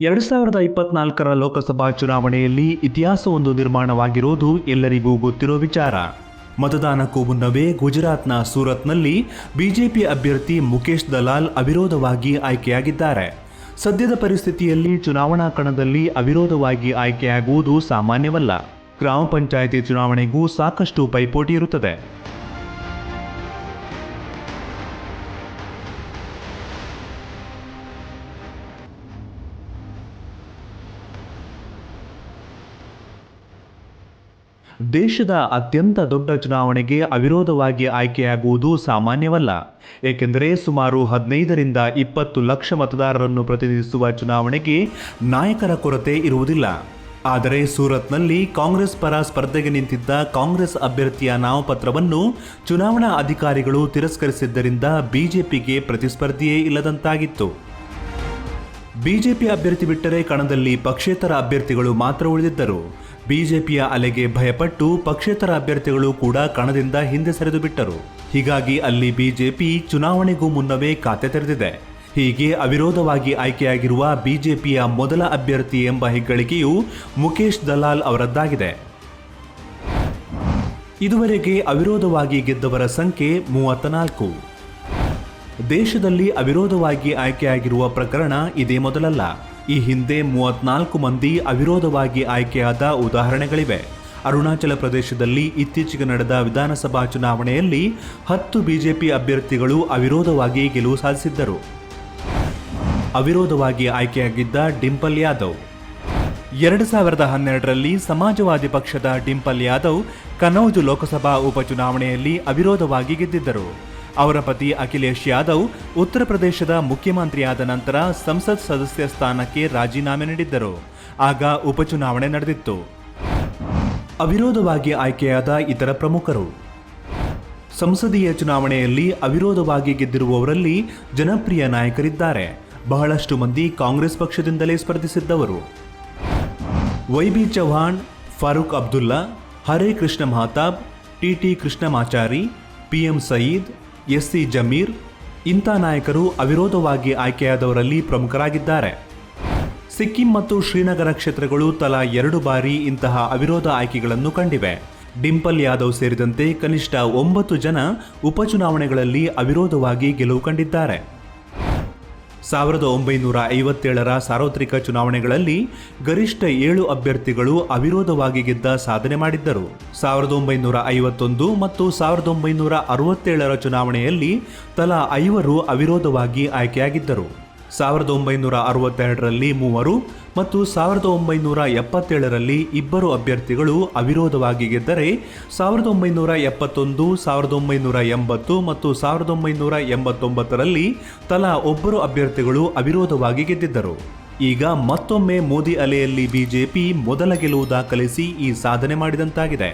2024ರ ಲೋಕಸಭಾ ಚುನಾವಣೆಯಲ್ಲಿ ಇತಿಹಾಸವೊಂದು ನಿರ್ಮಾಣವಾಗಿರುವುದು ಎಲ್ಲರಿಗೂ ಗೊತ್ತಿರೋ ವಿಚಾರ. ಮತದಾನಕ್ಕೂ ಮುನ್ನವೇ ಗುಜರಾತ್ನ ಸೂರತ್ನಲ್ಲಿ ಬಿಜೆಪಿ ಅಭ್ಯರ್ಥಿ ಮುಕೇಶ್ ದಲಾಲ್ ಅವಿರೋಧವಾಗಿ ಆಯ್ಕೆಯಾಗಿದ್ದಾರೆ. ಸದ್ಯದ ಪರಿಸ್ಥಿತಿಯಲ್ಲಿ ಚುನಾವಣಾ ಕಣದಲ್ಲಿ ಅವಿರೋಧವಾಗಿ ಆಯ್ಕೆಯಾಗುವುದು ಸಾಮಾನ್ಯವಲ್ಲ. ಗ್ರಾಮ ಪಂಚಾಯಿತಿ ಚುನಾವಣೆಗೂ ಸಾಕಷ್ಟು ಪೈಪೋಟಿ ಇರುತ್ತದೆ. ದೇಶದ ಅತ್ಯಂತ ದೊಡ್ಡ ಚುನಾವಣೆಗೆ ಅವಿರೋಧವಾಗಿ ಆಯ್ಕೆಯಾಗುವುದು ಸಾಮಾನ್ಯವಲ್ಲ. ಏಕೆಂದರೆ ಸುಮಾರು 15ರಿಂದ 20 ಲಕ್ಷ ಮತದಾರರನ್ನು ಪ್ರತಿನಿಧಿಸುವ ಚುನಾವಣೆಗೆ ನಾಯಕರ ಕೊರತೆ ಇರುವುದಿಲ್ಲ. ಆದರೆ ಸೂರತ್ನಲ್ಲಿ ಕಾಂಗ್ರೆಸ್ ಪರ ಸ್ಪರ್ಧೆಗೆ ನಿಂತಿದ್ದ ಕಾಂಗ್ರೆಸ್ ಅಭ್ಯರ್ಥಿಯ ನಾಮಪತ್ರವನ್ನು ಚುನಾವಣಾ ಅಧಿಕಾರಿಗಳು ತಿರಸ್ಕರಿಸಿದ್ದರಿಂದ ಬಿಜೆಪಿಗೆ ಪ್ರತಿಸ್ಪರ್ಧಿಯೇ ಇಲ್ಲದಂತಾಗಿತ್ತು. ಬಿಜೆಪಿ ಅಭ್ಯರ್ಥಿ ಬಿಟ್ಟರೆ ಕಣದಲ್ಲಿ ಪಕ್ಷೇತರ ಅಭ್ಯರ್ಥಿಗಳು ಮಾತ್ರ ಉಳಿದಿದ್ದರು. ಬಿಜೆಪಿಯ ಅಲೆಗೆ ಭಯಪಟ್ಟು ಪಕ್ಷೇತರ ಅಭ್ಯರ್ಥಿಗಳು ಕೂಡ ಕಣದಿಂದ ಹಿಂದೆ ಸರಿದು ಬಿಟ್ಟರು. ಹೀಗಾಗಿ ಅಲ್ಲಿ ಬಿಜೆಪಿ ಚುನಾವಣೆಗೂ ಮುನ್ನವೇ ಖಾತೆ ತೆರೆದಿದೆ. ಹೀಗೆ ಅವಿರೋಧವಾಗಿ ಆಯ್ಕೆಯಾಗಿರುವ ಬಿಜೆಪಿಯ ಮೊದಲ ಅಭ್ಯರ್ಥಿ ಎಂಬ ಹೆಗ್ಗಳಿಕೆಯು ಮುಕೇಶ್ ದಲಾಲ್ ಅವರದ್ದಾಗಿದೆ. ಇದುವರೆಗೆ ಅವಿರೋಧವಾಗಿ ಗೆದ್ದವರ ಸಂಖ್ಯೆ 34. ದೇಶದಲ್ಲಿ ಅವಿರೋಧವಾಗಿ ಆಯ್ಕೆಯಾಗಿರುವ ಪ್ರಕರಣ ಇದೇ ಮೊದಲಲ್ಲ. ಈ ಹಿಂದೆ 34 ಮಂದಿ ಅವಿರೋಧವಾಗಿ ಆಯ್ಕೆಯಾದ ಉದಾಹರಣೆಗಳಿವೆ. ಅರುಣಾಚಲ ಪ್ರದೇಶದಲ್ಲಿ ಇತ್ತೀಚೆಗೆ ನಡೆದ ವಿಧಾನಸಭಾ ಚುನಾವಣೆಯಲ್ಲಿ 10 ಬಿಜೆಪಿ ಅಭ್ಯರ್ಥಿಗಳು ಅವಿರೋಧವಾಗಿ ಗೆಲುವು ಸಾಧಿಸಿದ್ದರು. ಅವಿರೋಧವಾಗಿ ಆಯ್ಕೆಯಾಗಿದ್ದ ಡಿಂಪಲ್ ಯಾದವ್ 2012ರಲ್ಲಿ ಸಮಾಜವಾದಿ ಪಕ್ಷದ ಡಿಂಪಲ್ ಯಾದವ್ ಕನೌಜ್ ಲೋಕಸಭಾ ಉಪಚುನಾವಣೆಯಲ್ಲಿ ಅವಿರೋಧವಾಗಿ ಗೆದ್ದಿದ್ದರು. ಅವರ ಪತಿ ಅಖಿಲೇಶ್ ಯಾದವ್ ಉತ್ತರ ಪ್ರದೇಶದ ಮುಖ್ಯಮಂತ್ರಿಯಾದ ನಂತರ ಸಂಸತ್ ಸದಸ್ಯ ಸ್ಥಾನಕ್ಕೆ ರಾಜೀನಾಮೆ ನೀಡಿದ್ದರು. ಆಗ ಉಪಚುನಾವಣೆ ನಡೆದಿತ್ತು. ಅವಿರೋಧವಾಗಿ ಆಯ್ಕೆಯಾದ ಇತರ ಪ್ರಮುಖರು. ಸಂಸದೀಯ ಚುನಾವಣೆಯಲ್ಲಿ ಅವಿರೋಧವಾಗಿ ಗೆದ್ದಿರುವವರಲ್ಲಿ ಜನಪ್ರಿಯ ನಾಯಕರಿದ್ದಾರೆ. ಬಹಳಷ್ಟು ಮಂದಿ ಕಾಂಗ್ರೆಸ್ ಪಕ್ಷದಿಂದಲೇ ಸ್ಪರ್ಧಿಸಿದ್ದವರು. YB Chavan, Farooq Abdullah, Hare Krishna Mahtab, T Krishnamachari, PM Sayeed, SC Jamir ಇಂಥ ನಾಯಕರು ಅವಿರೋಧವಾಗಿ ಆಯ್ಕೆಯಾದವರಲ್ಲಿ ಪ್ರಮುಖರಾಗಿದ್ದಾರೆ. ಸಿಕ್ಕಿಂ ಮತ್ತು ಶ್ರೀನಗರ ಕ್ಷೇತ್ರಗಳು ತಲಾ 2 ಬಾರಿ ಇಂತಹ ಅವಿರೋಧ ಆಯ್ಕೆಗಳನ್ನು ಕಂಡಿವೆ. ಡಿಂಪಲ್ ಯಾದವ್ ಸೇರಿದಂತೆ ಕನಿಷ್ಠ 9 ಜನ ಉಪಚುನಾವಣೆಗಳಲ್ಲಿ ಅವಿರೋಧವಾಗಿ ಗೆಲುವು ಕಂಡಿದ್ದಾರೆ. 1957ರ ಸಾರ್ವತ್ರಿಕ ಚುನಾವಣೆಗಳಲ್ಲಿ ಗರಿಷ್ಠ 7 ಅಭ್ಯರ್ಥಿಗಳು ಅವಿರೋಧವಾಗಿ ಗೆದ್ದ ಸಾಧನೆ ಮಾಡಿದ್ದರು. 1951 ಮತ್ತು 1967ರ ಚುನಾವಣೆಯಲ್ಲಿ ತಲಾ 5 ಅವಿರೋಧವಾಗಿ ಆಯ್ಕೆಯಾಗಿದ್ದರು. 1962ರಲ್ಲಿ 3 ಮತ್ತು 1977ರಲ್ಲಿ 2 ಅಭ್ಯರ್ಥಿಗಳು ಅವಿರೋಧವಾಗಿ ಗೆದ್ದರೆ 1971, 1980 ಮತ್ತು 1989ರಲ್ಲಿ ತಲಾ 1 ಅಭ್ಯರ್ಥಿಗಳು ಅವಿರೋಧವಾಗಿ ಗೆದ್ದಿದ್ದರು. ಈಗ ಮತ್ತೊಮ್ಮೆ ಮೋದಿ ಅಲೆಯಲ್ಲಿ ಬಿಜೆಪಿ ಮೊದಲ ಗೆಲುವು ದಾಖಲಿಸಿ ಈ ಸಾಧನೆ ಮಾಡಿದಂತಾಗಿದೆ.